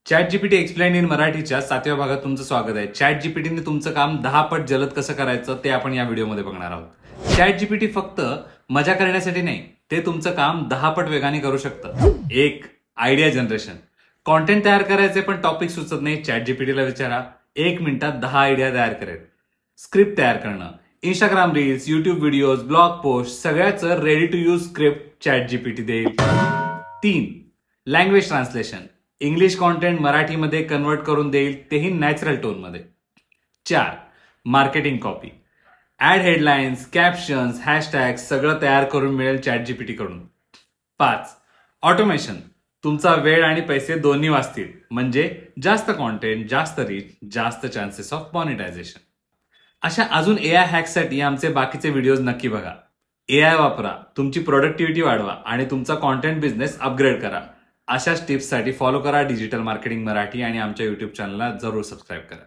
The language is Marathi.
चॅट जीपीटी एक्सप्लेन इन मराठीच्या 7व्या भागात तुमचं स्वागत आहे. चॅट जीपीटीने तुमचं काम 10 पट जलद कसं करायचं ते आपण या व्हिडिओमध्ये बघणार आहोत. चॅट जीपीटी फक्त मजा करण्यासाठी नाही, ते तुमचं काम 10 पट वेगाने करू शकतं. 1. Idea generation. कॉन्टेंट तयार करायचे पण टॉपिक सुचत नाही, चॅट जीपीटीला विचारा, 1 मिनिटात 10 आयडिया तयार करेल. स्क्रिप्ट तयार करणं, Instagram reels, YouTube videos, blog post सगळ्याचं ready to use script ChatGPT देईल. 3. Language translation. इंग्लिश कॉन्टेंट मराठीमध्ये कन्वर्ट करून देईल, तेही नॅचरल टोनमध्ये. 4. Marketing copy. Ad headlines, captions, hashtags सगळं तयार करून मिळेल चॅट जीपीटी कडून. 5. ऑटोमेशन. तुमचा वेळ आणि पैसे दोन्ही वाचतील, म्हणजे जास्त कॉन्टेंट, जास्त रीच, जास्त चान्सेस ऑफ मॉनिटायझेशन. अशा अजून एआय हॅक्ससाठी आमचे बाकीचे व्हिडिओज नक्की बघा. एआय वापरा, तुमची प्रोडक्टिव्हिटी वाढवा आणि तुमचा कॉन्टेंट बिझनेस अपग्रेड करा. अशाच टिप्ससाठी फॉलो करा डिजिटल मार्केटिंग मराठी आणि आमच्या युट्यूब चॅनलला जरूर सबस्क्राईब करा.